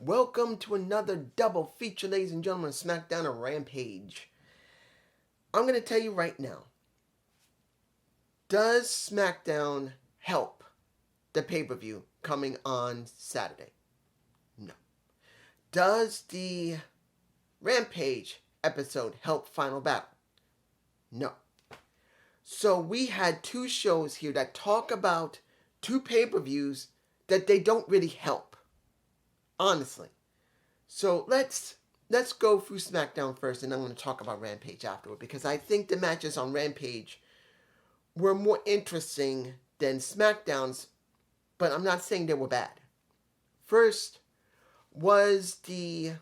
Welcome to another double feature, ladies and gentlemen, Smackdown Rampage. I'm going to tell you right now, does Smackdown help the pay-per-view coming on Saturday? No. Does the Rampage episode help Final Battle? No. So we had two shows here that talk about two pay-per-views that they don't really help. Honestly. So let's go through SmackDown first, and I'm going to talk about Rampage afterward, because I think the matches on Rampage were more interesting than SmackDown's, but I'm not saying they were bad. First was the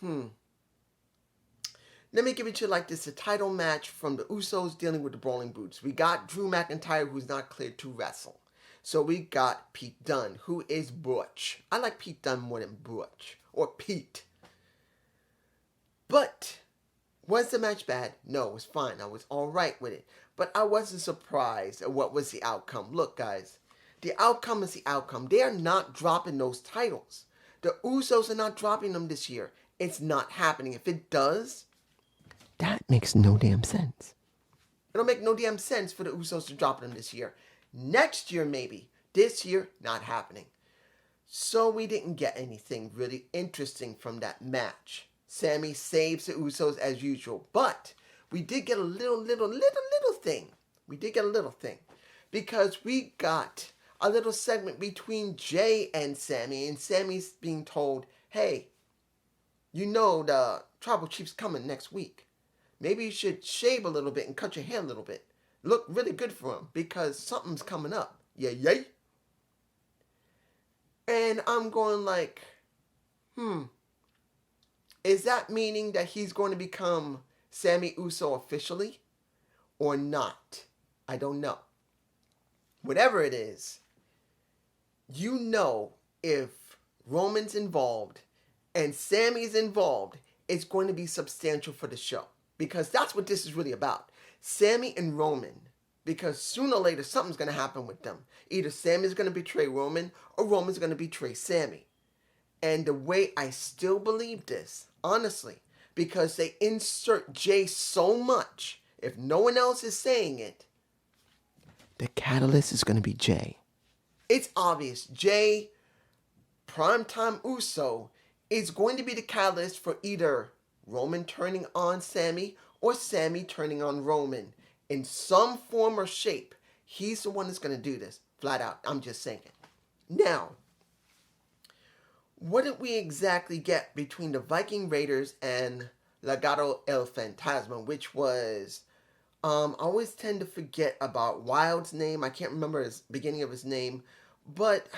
let me give it to you like this: a title match from the Usos dealing with the Brawling Brutes. We got Drew McIntyre, who's not cleared to wrestle. So we got Pete Dunne, who is Butch. I like Pete Dunne more than Butch. Or Pete. But, was the match bad? No, it was fine. I was alright with it. But I wasn't surprised at what was the outcome. Look, guys. The outcome is the outcome. They are not dropping those titles. The Usos are not dropping them this year. It's not happening. If it does, that makes no damn sense. It'll make no damn sense for the Usos to drop them this year. Next year, maybe. This year, not happening. So we didn't get anything really interesting from that match. Sami saves the Usos as usual. But we did get a little thing. We did get a little thing. Because we got a little segment between Jay and Sami. And Sami's being told, hey, you know the Tribal Chief's coming next week. Maybe you should shave a little bit and cut your hair a little bit. Look really good for him because something's coming up. Yay. And I'm going like, is that meaning that he's going to become Sami Uso officially or not? I don't know. Whatever it is, you know, if Roman's involved and Sami's involved, it's going to be substantial for the show. Because that's what this is really about. Sami and Roman. Because sooner or later, something's going to happen with them. Either Sami's going to betray Roman, or Roman's going to betray Sami. And the way I still believe this, honestly, because they insert Jay so much, if no one else is saying it, the catalyst is going to be Jay. It's obvious. Jay, Primetime Uso, is going to be the catalyst for either Roman turning on Sami or Sami turning on Roman. In some form or shape, he's the one that's going to do this. Flat out. I'm just saying it. Now, what did we exactly get between the Viking Raiders and Legado El Fantasma, which was, I always tend to forget about Wild's name. I can't remember the beginning of his name, but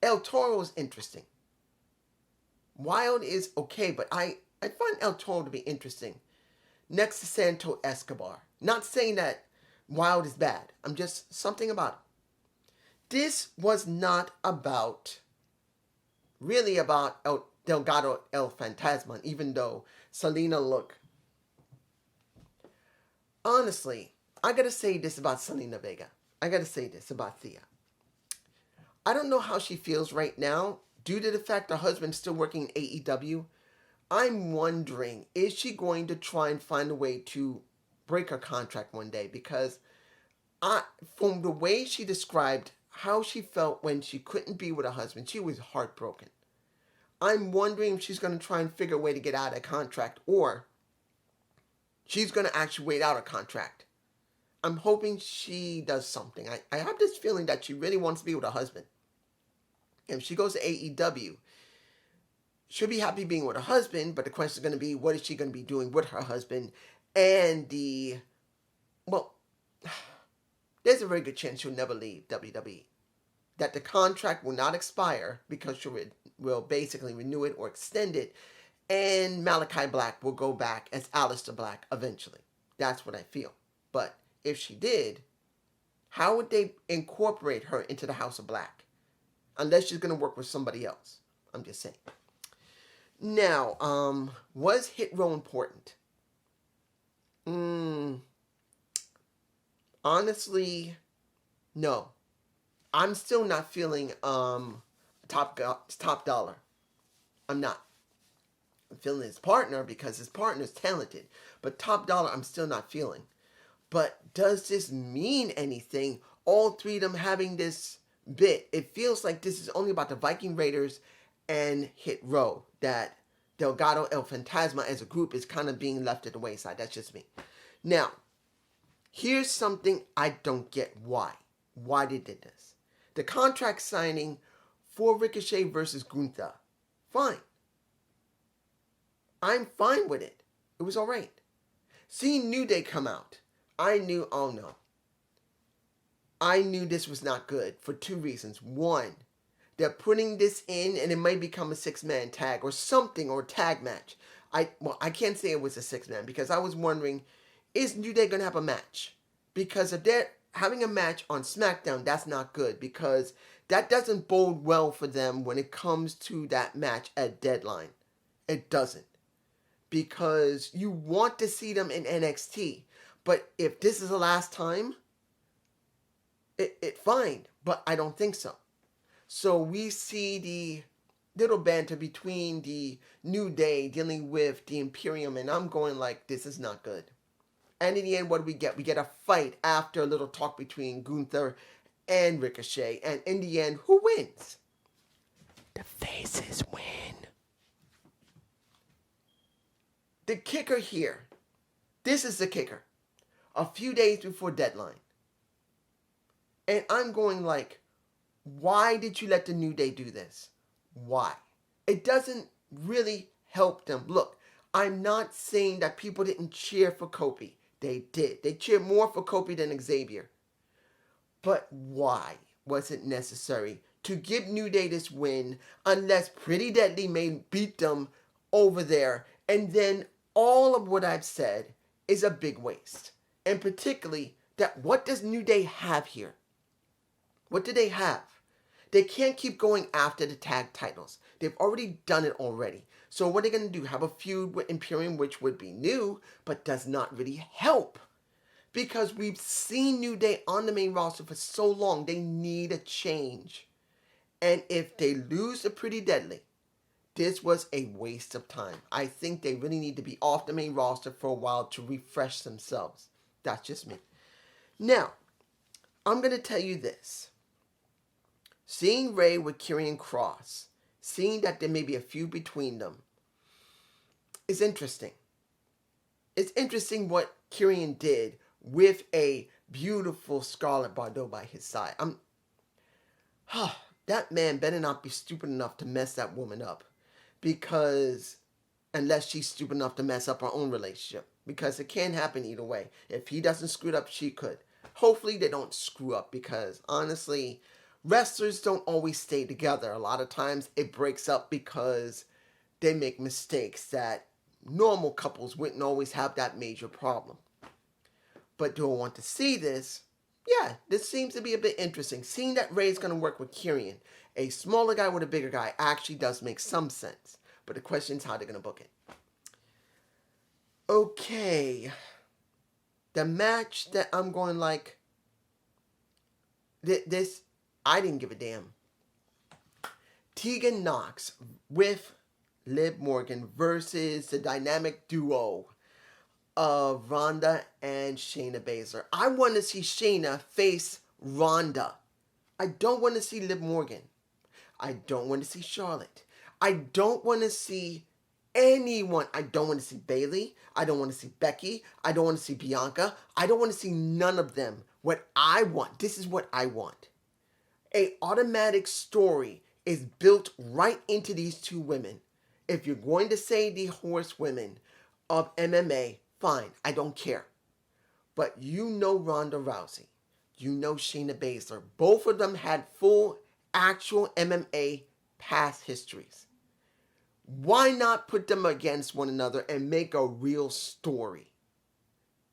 El Toro is interesting. Wild is okay, but I find El Toro to be interesting. Next to Santo Escobar. Not saying that Wild is bad. I'm just something about it. This was not really about Delgado El Fantasma, even though Selena looked. Honestly, I gotta say this about Selena Vega. I gotta say this about Thea. I don't know how she feels right now, due to the fact her husband's still working in AEW. I'm wondering, is she going to try and find a way to break her contract one day? Because from the way she described how she felt when she couldn't be with her husband, she was heartbroken. I'm wondering if she's going to try and figure a way to get out of the contract, or she's going to actually wait out a contract. I'm hoping she does something. I have this feeling that she really wants to be with her husband. If she goes to AEW, she'll be happy being with her husband, but the question is going to be, what is she going to be doing with her husband? And there's a very good chance she'll never leave WWE. That the contract will not expire because she will basically renew it or extend it. And Malachi Black will go back as Aleister Black eventually. That's what I feel. But if she did, how would they incorporate her into the House of Black? Unless she's going to work with somebody else. I'm just saying. Now, was Hit Row important? Honestly, no. I'm still not feeling top dollar. I'm not. I'm feeling his partner because his partner's talented. But top dollar, I'm still not feeling. But does this mean anything? All three of them having this bit. It feels like this is only about the Viking Raiders and Hit Row. That Delgado El Fantasma as a group is kind of being left at the wayside. That's just me. Now, here's something I don't get why. Why they did this. The contract signing for Ricochet versus Gunther. Fine. I'm fine with it. It was alright. Seeing New Day come out, I knew, oh no. I knew this was not good for two reasons. One, they're putting this in and it might become a 6-man tag or something, or a tag match. I can't say it was a 6-man because I was wondering, is New Day going to have a match? Because if they're having a match on SmackDown, that's not good because that doesn't bode well for them when it comes to that match at Deadline. It doesn't. Because you want to see them in NXT. But if this is the last time, it fine. But I don't think so. So we see the little banter between the New Day dealing with the Imperium. And I'm going like, this is not good. And in the end, what do we get? We get a fight after a little talk between Gunther and Ricochet. And in the end, who wins? The faces win. The kicker here, this is the kicker, a few days before Deadline. And I'm going like, why did you let the New Day do this? Why? It doesn't really help them. Look, I'm not saying that people didn't cheer for Kofi. They did. They cheered more for Kofi than Xavier. But why was it necessary to give New Day this win unless Pretty Deadly may beat them over there? And then all of what I've said is a big waste. And particularly that what does New Day have here? What do they have? They can't keep going after the tag titles. They've already done it already. So what are they going to do? Have a feud with Imperium, which would be new, but does not really help. Because we've seen New Day on the main roster for so long, they need a change. And if they lose the Pretty Deadly, this was a waste of time. I think they really need to be off the main roster for a while to refresh themselves. That's just me. Now, I'm going to tell you this. Seeing Ray with Karrion Kross, seeing that there may be a feud between them, is interesting. It's interesting what Karrion did with a beautiful Scarlett Bordeaux by his side. That man better not be stupid enough to mess that woman up. Because, unless she's stupid enough to mess up her own relationship. Because it can happen either way. If he doesn't screw it up, she could. Hopefully they don't screw up. Because, honestly, wrestlers don't always stay together. A lot of times it breaks up because they make mistakes that normal couples wouldn't always have that major problem. But do I want to see this? Yeah, this seems to be a bit interesting. Seeing that Ray's going to work with Karrion, a smaller guy with a bigger guy, actually does make some sense. But the question is how they're going to book it. Okay. The match that I'm going like, this, I didn't give a damn. Tegan Nox with Liv Morgan versus the dynamic duo of Ronda and Shayna Baszler. I want to see Shayna face Ronda. I don't want to see Liv Morgan. I don't want to see Charlotte. I don't want to see anyone. I don't want to see Bayley. I don't want to see Becky. I don't want to see Bianca. I don't want to see none of them. What I want, this is what I want. A automatic story is built right into these two women. If you're going to say the horsewomen of MMA, fine, I don't care. But you know Ronda Rousey. You know Shayna Baszler. Both of them had full, actual MMA past histories. Why not put them against one another and make a real story?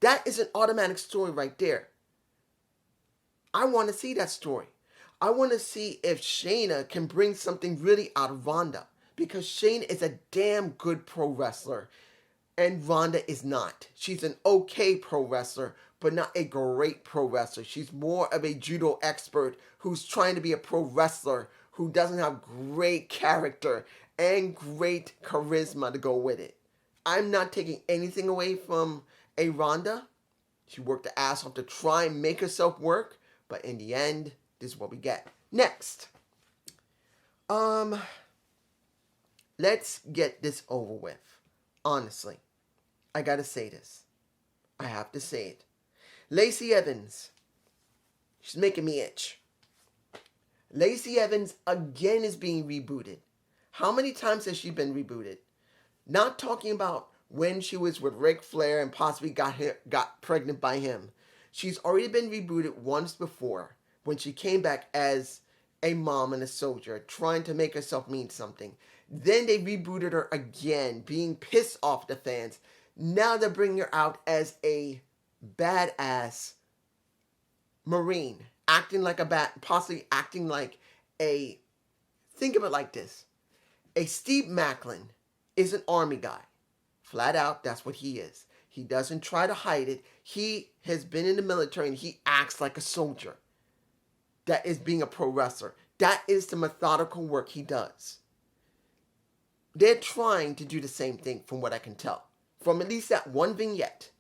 That is an automatic story right there. I want to see that story. I want to see if Shayna can bring something really out of Ronda. Because Shayna is a damn good pro wrestler. And Ronda is not. She's an okay pro wrestler, but not a great pro wrestler. She's more of a judo expert who's trying to be a pro wrestler who doesn't have great character and great charisma to go with it. I'm not taking anything away from a Ronda. She worked the ass off to try and make herself work, but in the end, this is what we get. Next. Let's get this over with. Honestly, I gotta say this. I have to say it. Lacey Evans. She's making me itch. Lacey Evans again is being rebooted. How many times has she been rebooted? Not talking about when she was with Ric Flair and possibly got pregnant by him. She's already been rebooted once before when she came back as a mom and a soldier, trying to make herself mean something. Then they rebooted her again, being pissed off the fans. Now they're bringing her out as a badass Marine, acting like possibly acting like a, think of it like this. A Steve Macklin is an army guy. Flat out, that's what he is. He doesn't try to hide it. He has been in the military and he acts like a soldier. That is being a pro wrestler. That is the methodical work he does. They're trying to do the same thing from what I can tell. From at least that one vignette.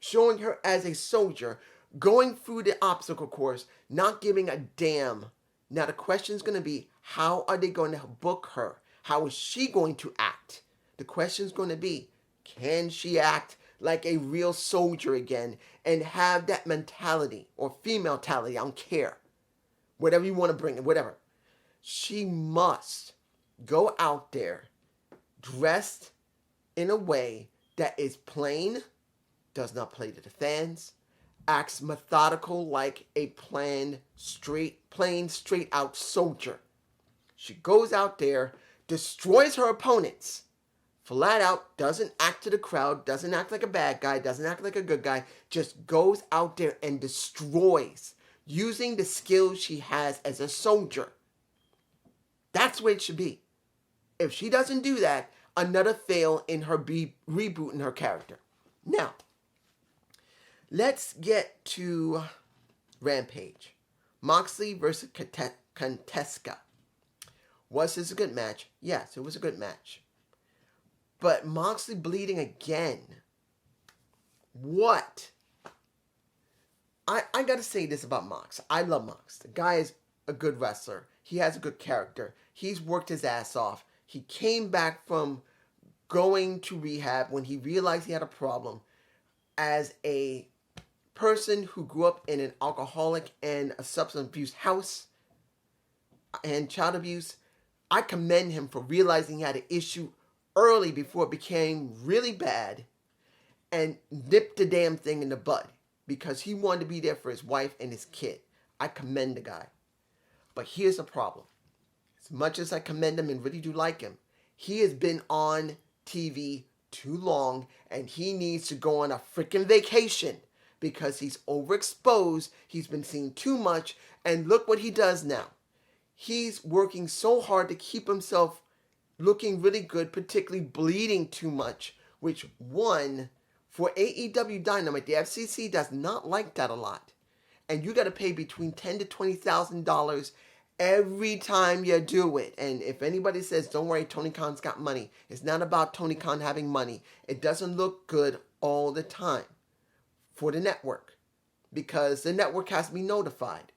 Showing her as a soldier, going through the obstacle course, not giving a damn. Now the question is going to be, how are they going to book her? How is she going to act? The question is going to be, can she act like a real soldier again and have that mentality or female mentality? I don't care. Whatever you want to bring, whatever. She must go out there dressed in a way that is plain, does not play to the fans, acts methodical like a plain, straight out soldier. She goes out there, destroys her opponents, flat out, doesn't act to the crowd, doesn't act like a bad guy, doesn't act like a good guy, just goes out there and destroys, using the skills she has as a soldier. That's where it should be. If she doesn't do that, another fail in her rebooting her character. Now, let's get to Rampage. Moxley versus Contesca. Was this a good match? Yes, it was a good match. But Moxley bleeding again. What? I gotta say this about Mox. I love Mox. The guy is a good wrestler. He has a good character. He's worked his ass off. He came back from going to rehab when he realized he had a problem as a person who grew up in an alcoholic and a substance abuse house and child abuse. I commend him for realizing he had an issue early before it became really bad and nipped the damn thing in the bud because he wanted to be there for his wife and his kid. I commend the guy. But here's the problem. As much as I commend him and really do like him, he has been on TV too long and he needs to go on a freaking vacation because he's overexposed. He's been seeing too much and look what he does now. He's working so hard to keep himself looking really good, particularly bleeding too much, which one, for AEW Dynamite, the FCC does not like that a lot. And you got to pay between $10,000 to $20,000 every time you do it. And if anybody says, don't worry, Tony Khan's got money, it's not about Tony Khan having money. It doesn't look good all the time for the network because the network has to be notified.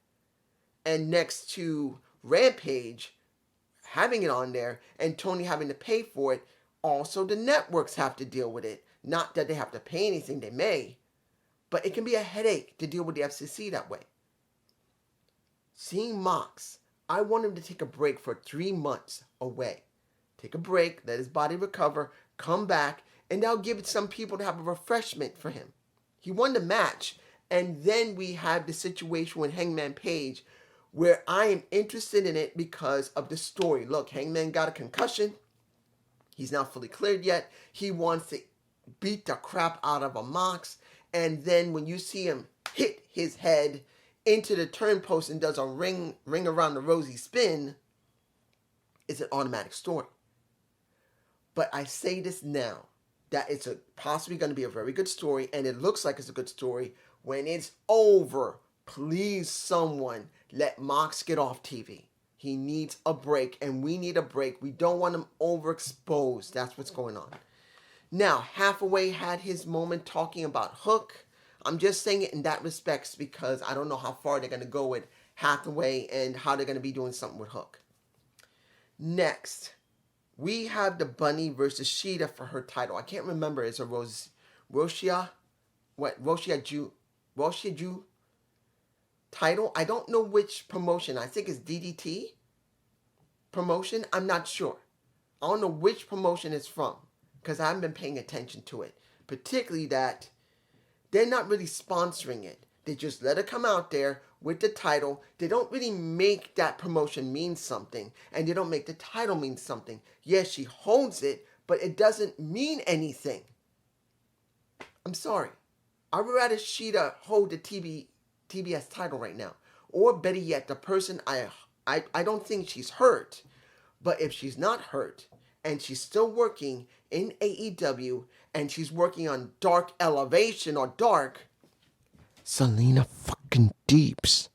And next to Rampage having it on there and Tony having to pay for it, also the networks have to deal with it. Not that they have to pay anything, they may, but it can be a headache to deal with the FCC that way. Seeing Mox, I want him to take a break for 3 months away. Take a break, let his body recover, come back, and that'll give some people to have a refreshment for him. He won the match, and then we have the situation with Hangman Page where I am interested in it because of the story. Look, Hangman got a concussion. He's not fully cleared yet. He wants to beat the crap out of a Mox. And then when you see him hit his head into the turn post and does a ring around the rosy spin, it's an automatic story. But I say this now, that it's possibly going to be a very good story, and it looks like it's a good story. When it's over, please someone let Mox get off TV. He needs a break, and we need a break. We don't want him overexposed. That's what's going on. Now, Hathaway had his moment talking about Hook. I'm just saying it in that respects because I don't know how far they're going to go with Hathaway and how they're going to be doing something with Hook. Next, we have the Bunny versus Sheeta for her title. I can't remember. It's a Roshia Ju title. I don't know which promotion. I think it's DDT promotion. I'm not sure. I don't know which promotion it's from because I haven't been paying attention to it. Particularly that they're not really sponsoring it. They just let it come out there with the title. They don't really make that promotion mean something. And they don't make the title mean something. Yes, she holds it, but it doesn't mean anything. I'm sorry. I would rather Sheeta hold the TBS title right now. Or better yet, the person I don't think she's hurt. But if she's not hurt, and she's still working in AEW, and she's working on Dark Elevation or Dark, Selena fucking Deeps.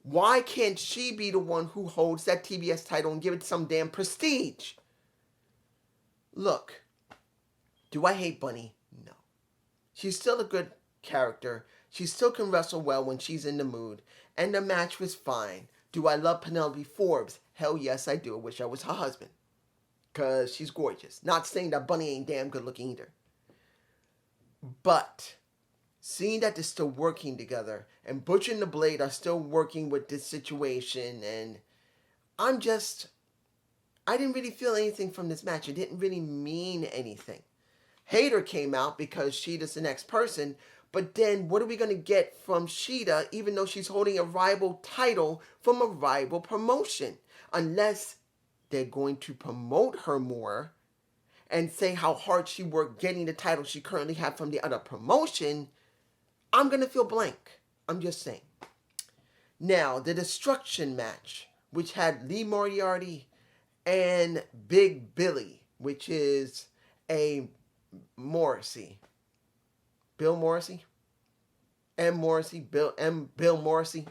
Why can't she be the one who holds that TBS title and give it some damn prestige? Look, do I hate Bunny? No. She's still a good character. She still can wrestle well when she's in the mood. And the match was fine. Do I love Penelope Forbes? Hell yes, I do. I wish I was her husband. Because she's gorgeous. Not saying that Bunny ain't damn good looking either. But seeing that they're still working together and Butcher and the Blade are still working with this situation, and I didn't really feel anything from this match. It didn't really mean anything. Hayter came out because Sheeta's the next person, but then what are we going to get from Sheeta even though she's holding a rival title from a rival promotion? Unless they're going to promote her more and say how hard she worked getting the title she currently had from the other promotion, I'm going to feel blank. I'm just saying. Now, the Destruction match, which had Lee Moriarty and Big Billy, which is a Morrissey. Bill Morrissey? M. Morrissey? Bill Morrissey?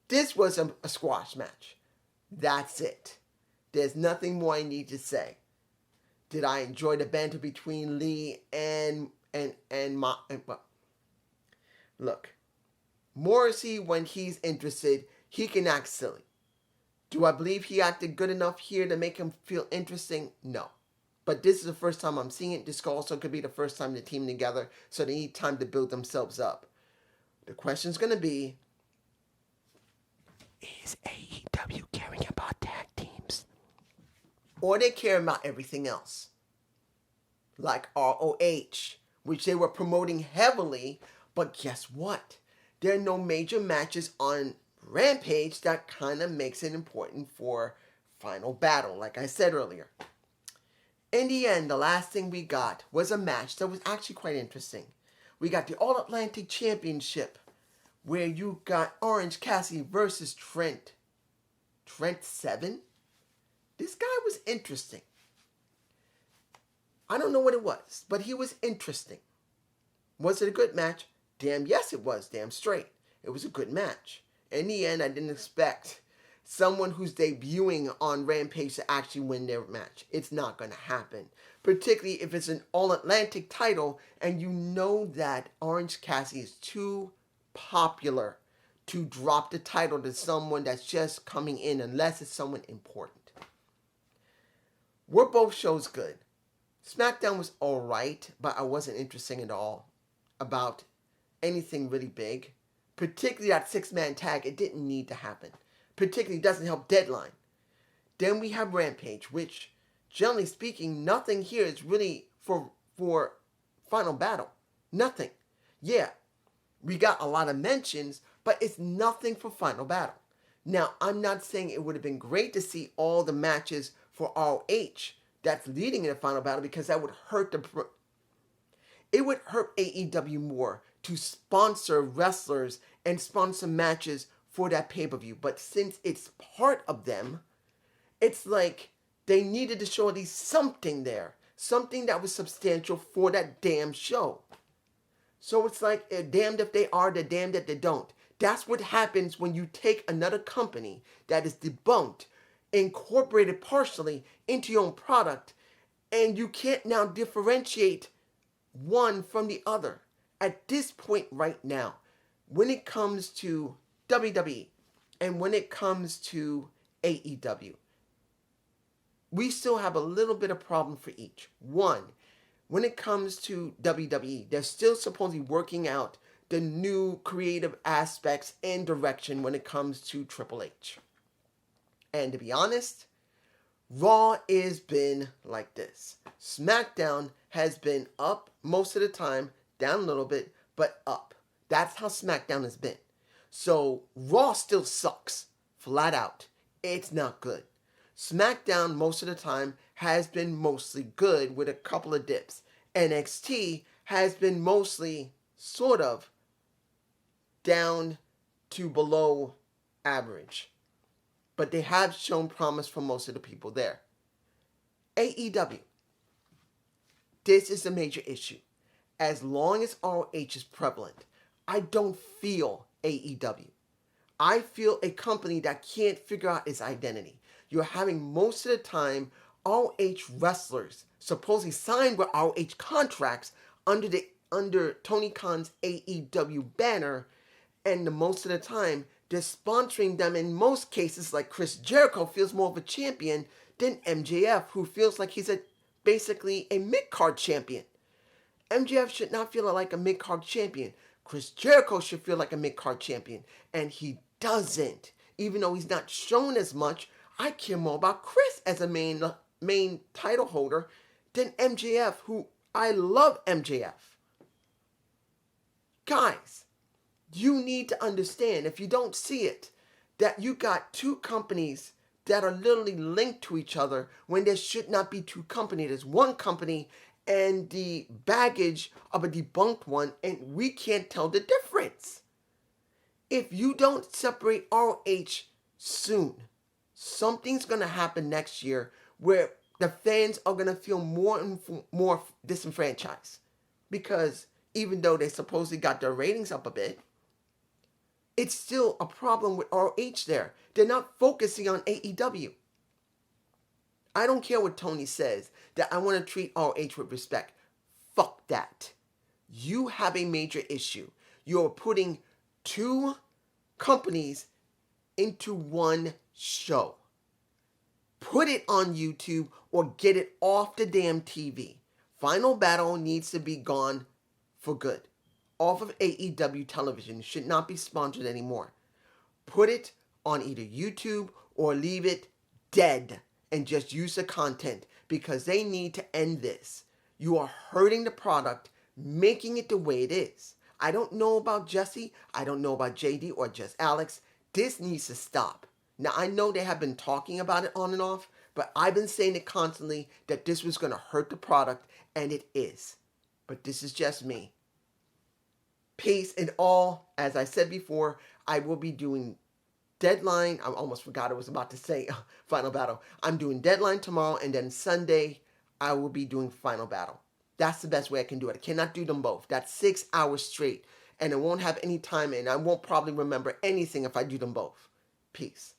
This was a squash match. That's it. There's nothing more I need to say. Did I enjoy the banter between Lee and well, look, Morrissey, when he's interested, he can act silly. Do I believe he acted good enough here to make him feel interesting? No. But this is the first time I'm seeing it. This also could be the first time they're teaming together, so they need time to build themselves up. The question's going to be, is AEW caring about tag teams? Or they care about everything else? Like ROH, which they were promoting heavily, but guess what? There are no major matches on Rampage. That kind of makes it important for Final Battle, like I said earlier. In the end, the last thing we got was a match that was actually quite interesting. We got the All-Atlantic Championship, where you got Orange Cassidy versus Trent. Trent Seven? This guy was interesting. I don't know what it was, but he was interesting. Was it a good match? Damn yes it was, damn straight. It was a good match. In the end, I didn't expect someone who's debuting on Rampage to actually win their match. It's not going to happen. Particularly if it's an All-Atlantic title and you know that Orange Cassidy is too popular to drop the title to someone that's just coming in unless it's someone important. Were both shows good? Smackdown was alright, but I wasn't interested at all about anything really big. Particularly that 6-man tag, it didn't need to happen. Particularly doesn't help Deadline. Then we have Rampage, which, generally speaking, nothing here is really for Final Battle. Nothing. Yeah, we got a lot of mentions, but it's nothing for Final Battle. Now, I'm not saying it would have been great to see all the matches for ROH that's leading in the Final Battle because that would hurt it would hurt AEW more to sponsor wrestlers and sponsor matches for that pay-per-view. But since it's part of them, it's like they needed to show at least something there. Something that was substantial for that damn show. So it's like, damned if they are, they're damned if they don't. That's what happens when you take another company that is debunked, incorporated partially into your own product, and you can't now differentiate one from the other. At this point right now, when it comes to WWE and when it comes to AEW, we still have a little bit of problem for each. One, when it comes to WWE, they're still supposedly working out the new creative aspects and direction when it comes to Triple H. And to be honest, Raw has been like this. SmackDown has been up most of the time, down a little bit, but up. That's how SmackDown has been. So Raw still sucks, flat out. It's not good. SmackDown most of the time has been mostly good with a couple of dips. NXT has been mostly sort of down to below average. But they have shown promise for most of the people there. AEW. This is a major issue. As long as ROH is prevalent, I don't feel AEW. I feel a company that can't figure out its identity. You're having most of the time ROH wrestlers supposedly signed with ROH contracts under Tony Khan's AEW banner, and most of the time they're sponsoring them. In most cases, like Chris Jericho feels more of a champion than MJF, who feels like he's basically a mid-card champion. MJF should not feel like a mid-card champion. Chris Jericho should feel like a mid-card champion, and he doesn't. Even though he's not shown as much, I care more about Chris as a main title holder than MJF, who I love MJF. Guys, you need to understand, if you don't see it, that you got two companies that are literally linked to each other when there should not be two companies. There's one company and the baggage of a debunked one, and we can't tell the difference. If you don't separate ROH soon, something's going to happen next year where the fans are going to feel more and more disenfranchised. Because even though they supposedly got their ratings up a bit, it's still a problem with ROH there. They're not focusing on AEW. I don't care what Tony says, that I want to treat ROH with respect. Fuck that. You have a major issue. You're putting two companies into one show. Put it on YouTube or get it off the damn TV. Final Battle needs to be gone for good. Off of AEW television. Should not be sponsored anymore. Put it on either YouTube or leave it dead and just use the content, because they need to end this. You are hurting the product, making it the way it is. I don't know about Jesse. I don't know about JD or just Alex. This needs to stop. Now, I know they have been talking about it on and off, but I've been saying it constantly that this was going to hurt the product, and it is. But this is just me. Peace and all. As I said before, I will be doing Deadline. I almost forgot I was about to say Final Battle. I'm doing Deadline tomorrow, and then Sunday I will be doing Final Battle. That's the best way I can do it. I cannot do them both. That's 6 hours straight, and I won't have any time, and I won't probably remember anything if I do them both. Peace.